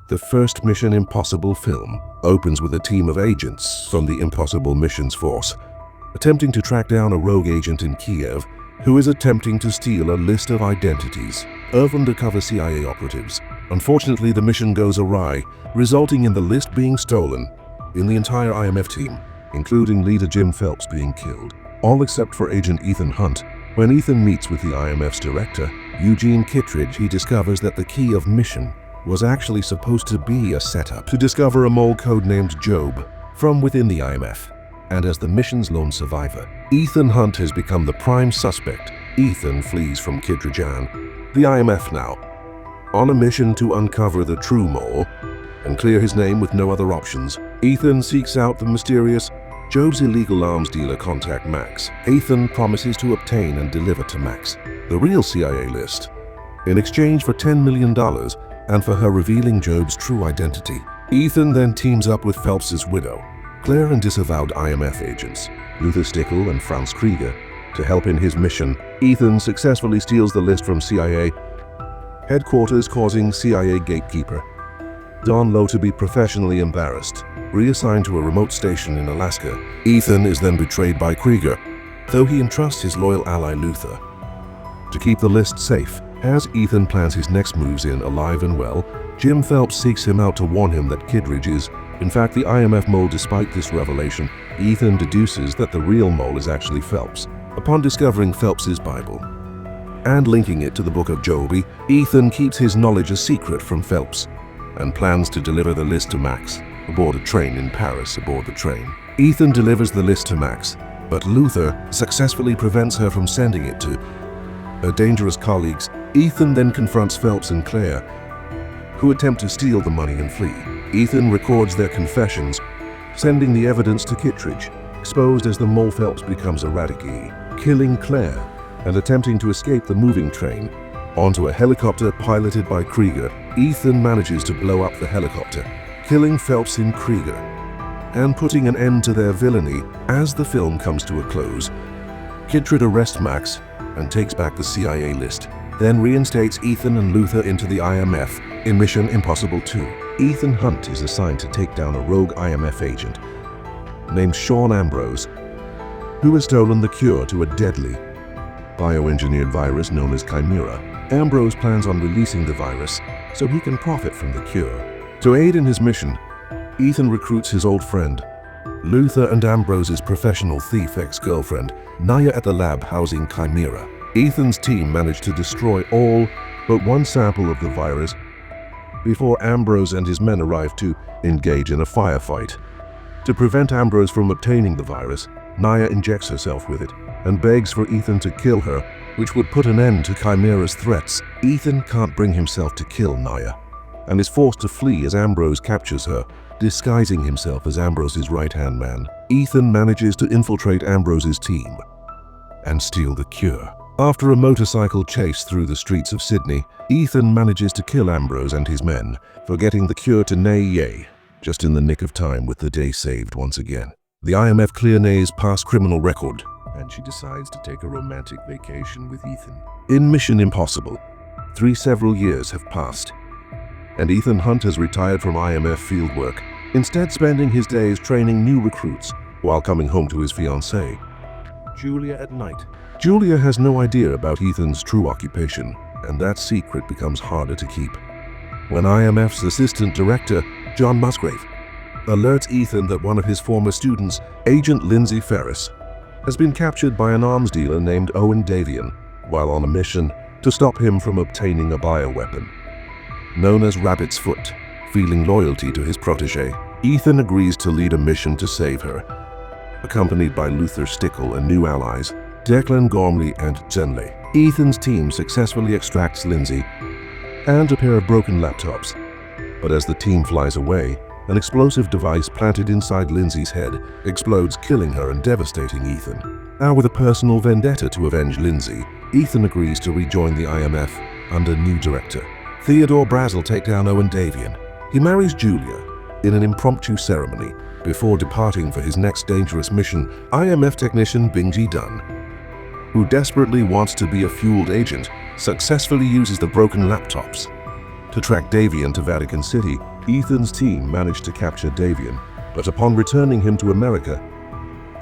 The first Mission Impossible film opens with a team of agents from the Impossible Missions Force attempting to track down a rogue agent in Kiev who is attempting to steal a list of identities of undercover CIA operatives. Unfortunately, the mission goes awry, resulting in the list being stolen, in the entire IMF team, including leader Jim Phelps being killed, all except for Agent Ethan Hunt. When Ethan meets with the IMF's director, Eugene Kittredge, he discovers that the key of mission was actually supposed to be a setup to discover a mole codenamed Job from within the IMF. And as the mission's lone survivor, Ethan Hunt has become the prime suspect. Ethan flees from Kittredge and the IMF now, on a mission to uncover the true mole and clear his name with no other options. Ethan seeks out the mysterious Job's illegal arms dealer contact Max. Ethan promises to obtain and deliver to Max the real CIA list in exchange for $10 million and for her revealing Job's true identity. Ethan then teams up with Phelps's widow, Claire, and disavowed IMF agents, Luther Stickle and Franz Krieger, to help in his mission. Ethan successfully steals the list from CIA headquarters, causing CIA gatekeeper Don Lowe to be professionally embarrassed. Reassigned to a remote station in Alaska, Ethan is then betrayed by Krieger, though he entrusts his loyal ally Luther to keep the list safe. As Ethan plans his next moves in alive and well, Jim Phelps seeks him out to warn him that Kittredge is, in fact, the IMF mole. Despite this revelation, Ethan deduces that the real mole is actually Phelps. Upon discovering Phelps's Bible and linking it to the Book of Job, Ethan keeps his knowledge a secret from Phelps and plans to deliver the list to Max aboard a train in Paris. Aboard the train, Ethan delivers the list to Max, but Luther successfully prevents her from sending it to her dangerous colleagues. Ethan then confronts Phelps and Claire, who attempt to steal the money and flee. Ethan records their confessions, sending the evidence to Kittredge. Exposed as the mole, Phelps becomes erratic, killing Claire and attempting to escape the moving train onto a helicopter piloted by Krieger. Ethan manages to blow up the helicopter, killing Phelps and Krieger and putting an end to their villainy. As the film comes to a close, Kittredge arrests Max and takes back the CIA list, then reinstates Ethan and Luther into the IMF in Mission Impossible 2. Ethan Hunt is assigned to take down a rogue IMF agent named Sean Ambrose, who has stolen the cure to a deadly bioengineered virus known as Chimera. Ambrose plans on releasing the virus so he can profit from the cure. To aid in his mission, Ethan recruits his old friend, Luther, and Ambrose's professional thief ex-girlfriend, Naya, at the lab housing Chimera. Ethan's team managed to destroy all but one sample of the virus before Ambrose and his men arrive to engage in a firefight. To prevent Ambrose from obtaining the virus, Naya injects herself with it and begs for Ethan to kill her, which would put an end to Chimera's threats. Ethan can't bring himself to kill Naya and is forced to flee as Ambrose captures her, disguising himself as Ambrose's right-hand man. Ethan manages to infiltrate Ambrose's team and steal the cure. After a motorcycle chase through the streets of Sydney, Ethan manages to kill Ambrose and his men for getting the cure to Naya, just in the nick of time, with the day saved once again. The IMF clear Naya's past criminal record, and she decides to take a romantic vacation with Ethan. In Mission Impossible 3, several years have passed, and Ethan Hunt has retired from IMF fieldwork, instead spending his days training new recruits while coming home to his fiancée, Julia, at night. Julia has no idea about Ethan's true occupation, and that secret becomes harder to keep when IMF's assistant director, John Musgrave, alerts Ethan that one of his former students, Agent Lindsay Ferris, has been captured by an arms dealer named Owen Davian while on a mission to stop him from obtaining a bioweapon known as Rabbit's Foot. Feeling loyalty to his protege, Ethan agrees to lead a mission to save her, accompanied by Luther Stickle and new allies, Declan Gormley and Zenley. Ethan's team successfully extracts Lindsay and a pair of broken laptops, but as the team flies away, an explosive device planted inside Lindsay's head explodes, killing her and devastating Ethan. Now, with a personal vendetta to avenge Lindsay, Ethan agrees to rejoin the IMF under new director Theodore Brazel take down Owen Davian. He marries Julia in an impromptu ceremony before departing for his next dangerous mission. IMF technician Bingji Dunn, who desperately wants to be a fueled agent, successfully uses the broken laptops to track Davian to Vatican City. Ethan's team managed to capture Davian, but upon returning him to America,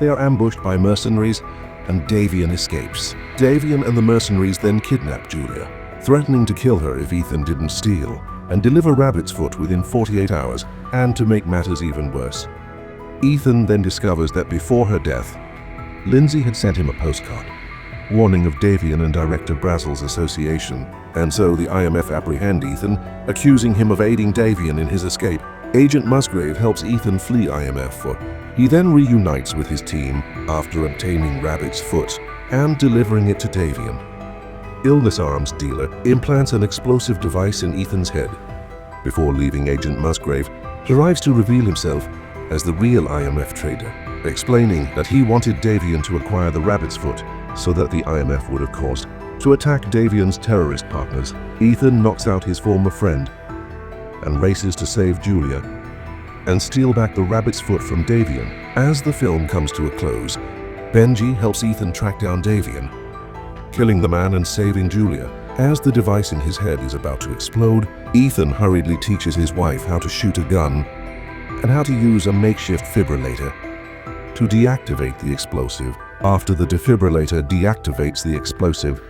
they are ambushed by mercenaries and Davian escapes. Davian and the mercenaries then kidnap Julia, threatening to kill her if Ethan didn't steal and deliver Rabbit's Foot within 48 hours. And to make matters even worse, Ethan then discovers that before her death, Lindsay had sent him a postcard warning of Davian and Director Brazel's association, and so the IMF apprehend Ethan, accusing him of aiding Davian in his escape. Agent Musgrave helps Ethan flee IMF, for he then reunites with his team after obtaining Rabbit's Foot and delivering it to Davian. Illness Arms dealer implants an explosive device in Ethan's head. Before leaving, Agent Musgrave arrives to reveal himself as the real IMF trader, explaining that he wanted Davian to acquire the Rabbit's Foot so that the IMF would have caused to attack Davian's terrorist partners. Ethan knocks out his former friend and races to save Julia and steal back the Rabbit's Foot from Davian. As the film comes to a close, Benji helps Ethan track down Davian, killing the man and saving Julia. As the device in his head is about to explode, Ethan hurriedly teaches his wife how to shoot a gun and how to use a makeshift defibrillator to deactivate the explosive. After the defibrillator deactivates the explosive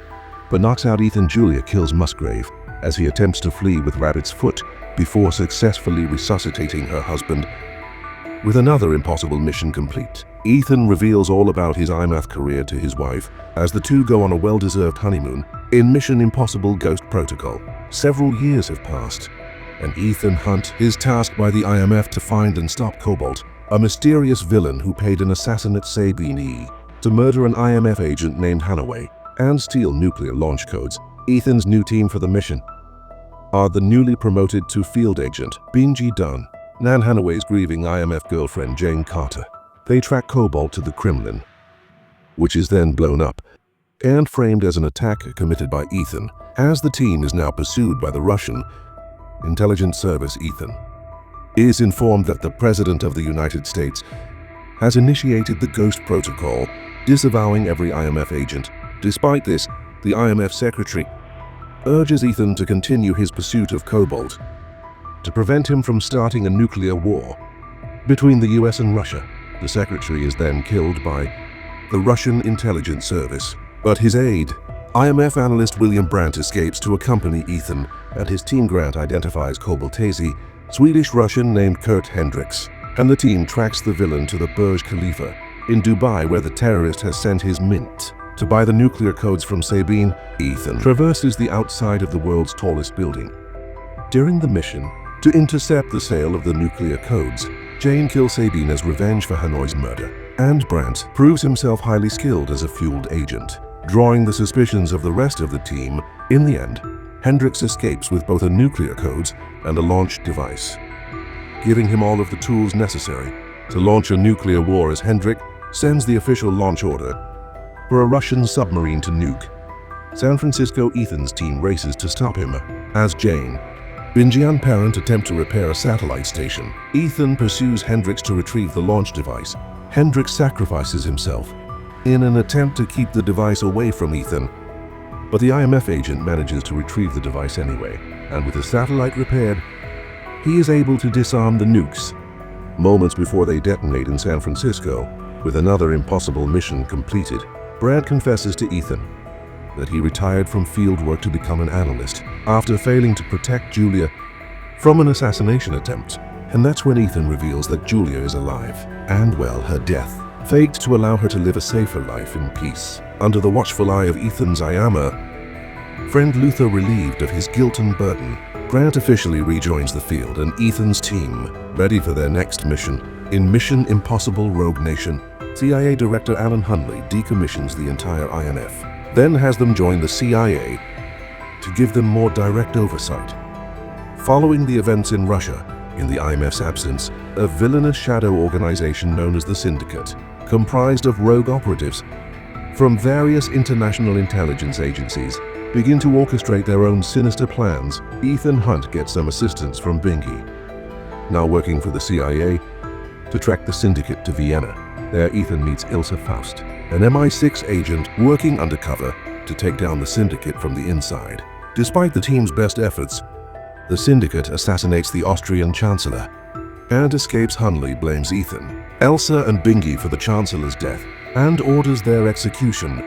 but knocks out Ethan, Julia kills Musgrave as he attempts to flee with Rabbit's Foot before successfully resuscitating her husband. With another impossible mission complete, Ethan reveals all about his IMF career to his wife as the two go on a well-deserved honeymoon in Mission Impossible Ghost Protocol. Several years have passed, and Ethan Hunt is tasked by the IMF to find and stop Cobalt, a mysterious villain who paid an assassin at Sabine E to murder an IMF agent named Hanaway and steal nuclear launch codes. Ethan's new team for the mission are the newly promoted to field agent Benji Dunn, Nan Hanaway's grieving IMF girlfriend Jane Carter. They track Cobalt to the Kremlin, which is then blown up and framed as an attack committed by Ethan. As the team is now pursued by the Russian intelligence service, Ethan is informed that the President of the United States has initiated the Ghost Protocol, disavowing every IMF agent. Despite this, the IMF secretary urges Ethan to continue his pursuit of Cobalt to prevent him from starting a nuclear war between the US and Russia. The secretary is then killed by the Russian intelligence service, but his aide, IMF analyst William Brandt, escapes to accompany Ethan, and his team. Grant identifies Cobaltese, Swedish-Russian named Kurt Hendricks, and the team tracks the villain to the Burj Khalifa in Dubai, where the terrorist has sent his mint to buy the nuclear codes from Sabine. Ethan traverses the outside of the world's tallest building. During the mission to intercept the sale of the nuclear codes, Jane kills Sabine as revenge for Hanoi's murder, and Brandt proves himself highly skilled as a fueled agent, drawing the suspicions of the rest of the team. In the end, Hendricks escapes with both a nuclear codes and a launch device, giving him all of the tools necessary to launch a nuclear war as Hendrick sends the official launch order for a Russian submarine to nuke San Francisco. Ethan's team races to stop him as Jane, Benji and Parent attempt to repair a satellite station. Ethan pursues Hendricks to retrieve the launch device. Hendricks sacrifices himself in an attempt to keep the device away from Ethan, but the IMF agent manages to retrieve the device anyway, and with the satellite repaired, he is able to disarm the nukes moments before they detonate in San Francisco. With another impossible mission completed, Brad confesses to Ethan that he retired from field work to become an analyst after failing to protect Julia from an assassination attempt. And that's when Ethan reveals that Julia is alive, and well, her death faked to allow her to live a safer life in peace. Under the watchful eye of Ethan's IAMA friend Luther, relieved of his guilt and burden, Grant officially rejoins the field and Ethan's team, ready for their next mission. In Mission Impossible Rogue Nation, CIA Director Alan Hunley decommissions the entire IMF, then has them join the CIA to give them more direct oversight. Following the events in Russia, in the IMF's absence, a villainous shadow organization known as the Syndicate, comprised of rogue operatives from various international intelligence agencies, begin to orchestrate their own sinister plans. Ethan Hunt gets some assistance from Benji, now working for the CIA, to track the Syndicate to Vienna. There Ethan meets Ilsa Faust, an MI6 agent working undercover to take down the Syndicate from the inside. Despite the team's best efforts, The syndicate assassinates the Austrian chancellor and escapes. Hunley blames Ethan, Elsa, and Bingy for the chancellor's death and orders their execution.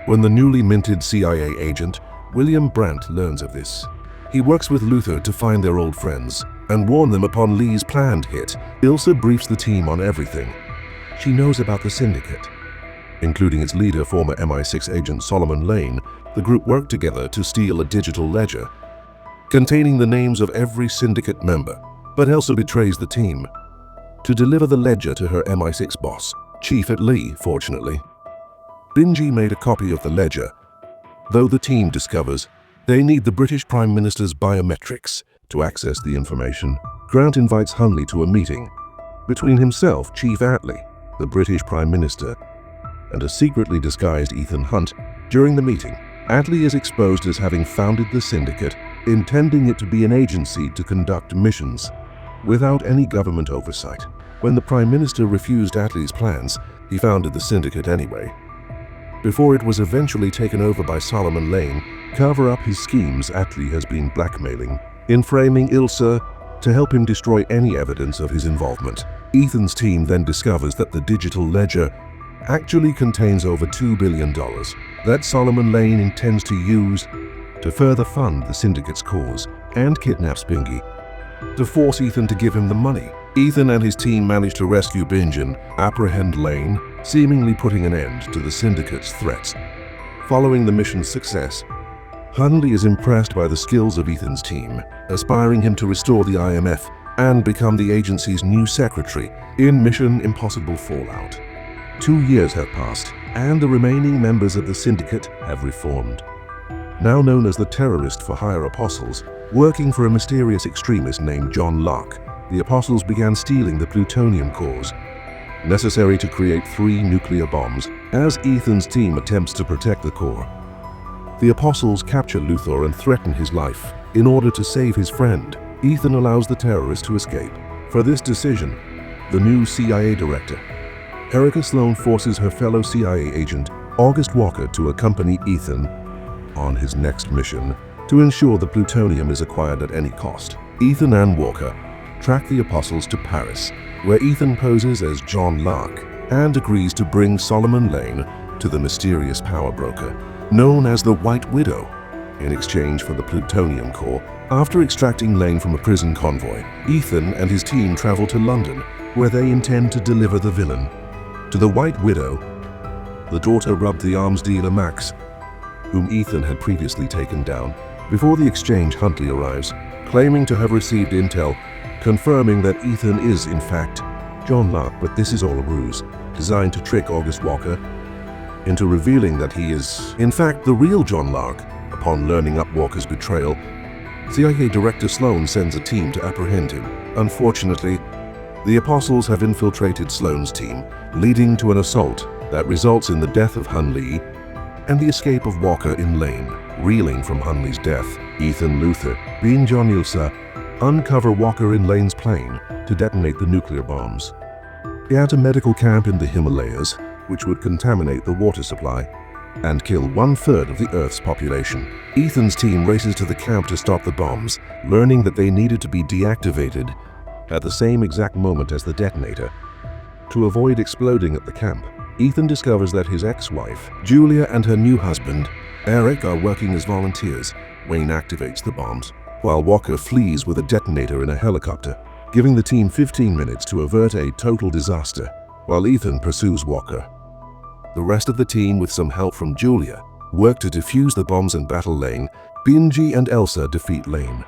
When the newly minted CIA agent, William Brandt, learns of this, he works with Luther to find their old friends and warn them upon Lee's planned hit. Ilsa briefs the team on everything she knows about the syndicate, including its leader, former MI6 agent Solomon Lane. The group worked together to steal a digital ledger containing the names of every syndicate member, but Elsa betrays the team to deliver the ledger to her MI6 boss, Chief at Lee. Fortunately, Bingy made a copy of the ledger, though the team discovers they need the British Prime Minister's biometrics to access the information. Grant invites Hunley to a meeting between himself, Chief Attlee, the British Prime Minister, and a secretly disguised Ethan Hunt. During the meeting, Attlee is exposed as having founded the syndicate, intending it to be an agency to conduct missions without any government oversight. When the Prime Minister refused Attlee's plans, he founded the syndicate anyway. Before it was eventually taken over by Solomon Lane, cover up his schemes, Attlee has been blackmailing, inframing Ilsa to help him destroy any evidence of his involvement. Ethan's team then discovers that the digital ledger actually contains over $2 billion that Solomon Lane intends to use to further fund the syndicate's cause, and kidnaps Bingy to force Ethan to give him the money. Ethan and his team manage to rescue Bingy and apprehend Lane, seemingly putting an end to the syndicate's threats. Following the mission's success, Hunley is impressed by the skills of Ethan's team, aspiring him to restore the IMF and become the agency's new secretary in Mission Impossible Fallout. 2 years have passed, and the remaining members of the syndicate have reformed. Now known as the Terrorist for Hire Apostles, working for a mysterious extremist named John Locke, the Apostles began stealing the plutonium cores necessary to create 3 nuclear bombs. As Ethan's team attempts to protect the core, the Apostles capture Luthor and threaten his life. In order to save his friend, Ethan allows the terrorist to escape. For this decision, the new CIA director, Erica Sloan, forces her fellow CIA agent, August Walker, to accompany Ethan on his next mission to ensure the plutonium is acquired at any cost. Ethan and Walker track the Apostles to Paris, where Ethan poses as John Locke and agrees to bring Solomon Lane to the mysterious power broker known as the White Widow in exchange for the plutonium core. After extracting Lane from a prison convoy, Ethan and his team travel to London, where they intend to deliver the villain to the White Widow. The daughter robbed the arms dealer Max, whom Ethan had previously taken down. Before the exchange, Huntley arrives, claiming to have received intel confirming that Ethan is, in fact, John Locke, but this is all a ruse designed to trick August Walker into revealing that he is, in fact, the real John Locke. Upon learning of Walker's betrayal, CIA Director Sloan sends a team to apprehend him. Unfortunately, the Apostles have infiltrated Sloan's team, leading to an assault that results in the death of Hunley and the escape of Walker in Lane. Reeling from Hunley's death, Ethan, Luther, being John Ilsa, uncover Walker in Lane's plane to detonate the nuclear bombs at a medical camp in the Himalayas, which would contaminate the water supply and kill 1/3 of the Earth's population. Ethan's team races to the camp to stop the bombs, learning that they needed to be deactivated at the same exact moment as the detonator to avoid exploding at the camp. Ethan discovers that his ex-wife, Julia, and her new husband, Eric, are working as volunteers. Wayne activates the bombs, while Walker flees with a detonator in a helicopter, giving the team 15 minutes to avert a total disaster, while Ethan pursues Walker. The rest of the team, with some help from Julia, work to defuse the bombs and battle Lane. Bingy and Elsa defeat Lane.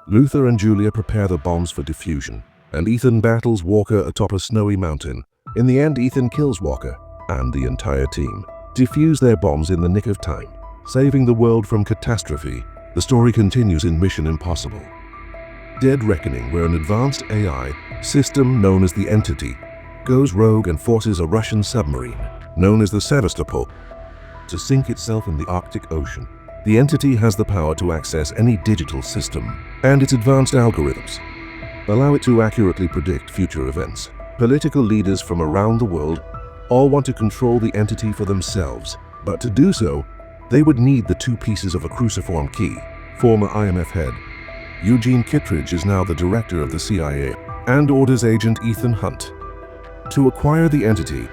Luther and Julia prepare the bombs for diffusion, and Ethan battles Walker atop a snowy mountain. In the end, Ethan kills Walker, and the entire team defuse their bombs in the nick of time, saving the world from catastrophe. The story continues in Mission Impossible Dead Reckoning, where an advanced AI system known as the Entity goes rogue and forces a Russian submarine known as the Sevastopol to sink itself in the Arctic Ocean. The Entity has the power to access any digital system, and its advanced algorithms allow it to accurately predict future events. Political leaders from around the world all want to control the Entity for themselves, but to do so, they would need the 2 pieces of a cruciform key. Former IMF head Eugene Kittredge is now the director of the CIA and orders agent Ethan Hunt to acquire the entity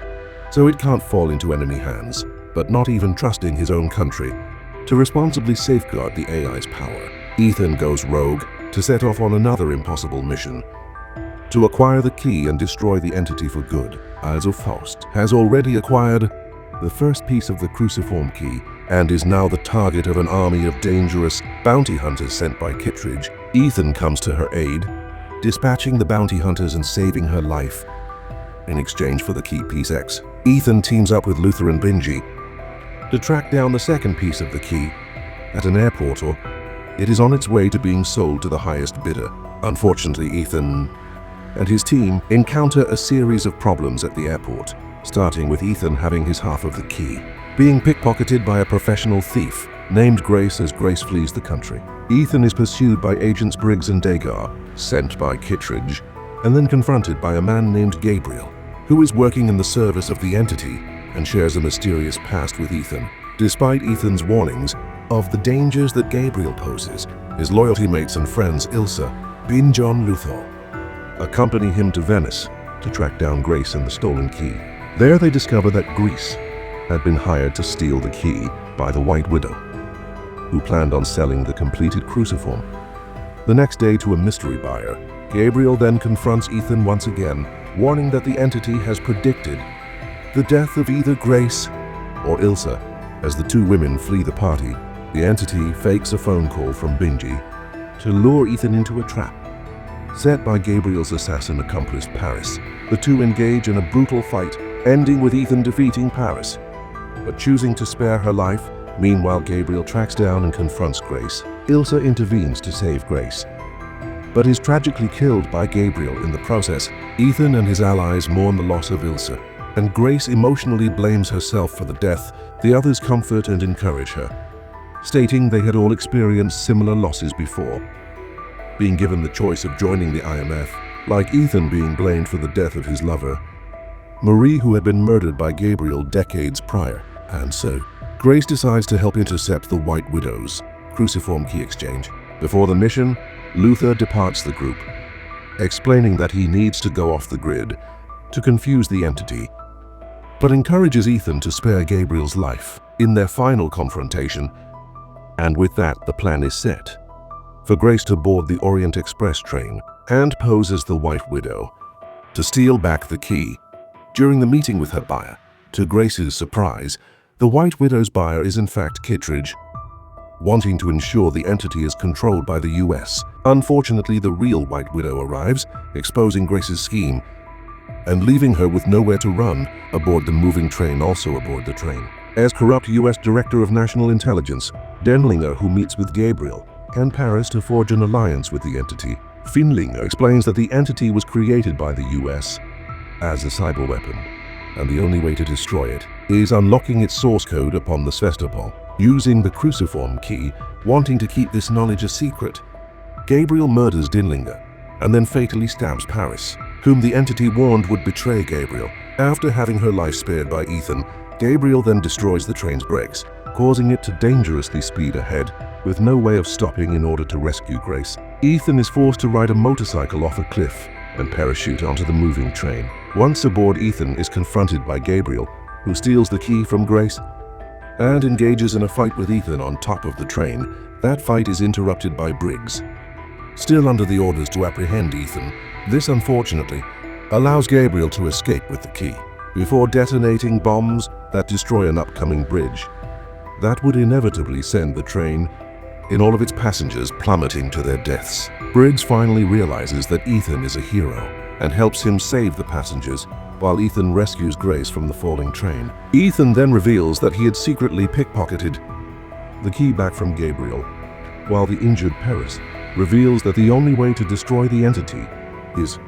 so it can't fall into enemy hands, but not even trusting his own country to responsibly safeguard the AI's power. Ethan goes rogue to set off on another impossible mission to acquire the key and destroy the entity for good. Also Faust has already acquired the first piece of the cruciform key and is now the target of an army of dangerous bounty hunters sent by Kittredge. Ethan comes to her aid, dispatching the bounty hunters and saving her life in exchange for the key piece X. Ethan teams up with Luther and Benji to track down the second piece of the key at an airport, or it is on its way to being sold to the highest bidder. Unfortunately, Ethan and his team encounter a series of problems at the airport, starting with Ethan having his half of the key being pickpocketed by a professional thief named Grace as Grace flees the country. Ethan is pursued by agents Briggs and Dagar, sent by Kittredge, and then confronted by a man named Gabriel, who is working in the service of the entity and shares a mysterious past with Ethan. Despite Ethan's warnings of the dangers that Gabriel poses, his loyalty mates and friends Ilsa, John Luthor, accompany him to Venice to track down Grace and the stolen key. There they discover that Grace had been hired to steal the key by the White Widow, who planned on selling the completed cruciform. The next day, to a mystery buyer, Gabriel then confronts Ethan once again, warning that the entity has predicted the death of either Grace or Ilsa. As the two women flee the party, the entity fakes a phone call from Benji to lure Ethan into a trap set by Gabriel's assassin accomplice Paris. The two engage in a brutal fight, ending with Ethan defeating Paris, but choosing to spare her life. Meanwhile, Gabriel tracks down and confronts Grace. Ilsa intervenes to save Grace, but is tragically killed by Gabriel in the process. Ethan and his allies mourn the loss of Ilsa, and Grace emotionally blames herself for the death. The others comfort and encourage her, stating they had all experienced similar losses before. Being given the choice of joining the IMF, like Ethan being blamed for the death of his lover, Marie, who had been murdered by Gabriel decades prior, and so Grace decides to help intercept the White Widow's cruciform key exchange. Before the mission, Luther departs the group, explaining that he needs to go off the grid to confuse the entity, but encourages Ethan to spare Gabriel's life in their final confrontation. And with that, the plan is set for Grace to board the Orient Express train and pose as the White Widow to steal back the key. During the meeting with her buyer, to Grace's surprise, the White Widow's buyer is in fact Kittredge, wanting to ensure the entity is controlled by the US. Unfortunately, the real White Widow arrives, exposing Grace's scheme and leaving her with nowhere to run aboard the moving train. Also aboard the train, as corrupt US Director of National Intelligence, Denlinger, who meets with Gabriel and Paris to forge an alliance with the entity. Finlinger explains that the entity was created by the US as a cyber weapon, and the only way to destroy it is unlocking its source code upon the Svestopol. Using the cruciform key, wanting to keep this knowledge a secret, Gabriel murders Dinlinger and then fatally stabs Paris, whom the entity warned would betray Gabriel. After having her life spared by Ethan, Gabriel then destroys the train's brakes, causing it to dangerously speed ahead with no way of stopping in order to rescue Grace. Ethan is forced to ride a motorcycle off a cliff and parachute onto the moving train. Once aboard, Ethan is confronted by Gabriel, who steals the key from Grace and engages in a fight with Ethan on top of the train. That fight is interrupted by Briggs, still under the orders to apprehend Ethan. This, unfortunately, allows Gabriel to escape with the key before detonating bombs that destroy an upcoming bridge that would inevitably send the train in all of its passengers plummeting to their deaths. Briggs finally realizes that Ethan is a hero and helps him save the passengers, while Ethan rescues Grace from the falling train. Ethan then reveals that he had secretly pickpocketed the key back from Gabriel, while the injured Paris reveals that the only way to destroy the entity is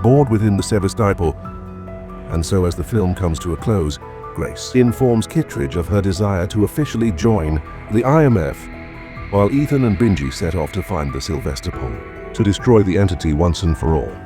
board within the Sevastopol. And so as the film comes to a close, Grace informs Kittredge of her desire to officially join the IMF, while Ethan and Benji set off to find the Sevastopol to destroy the entity once and for all.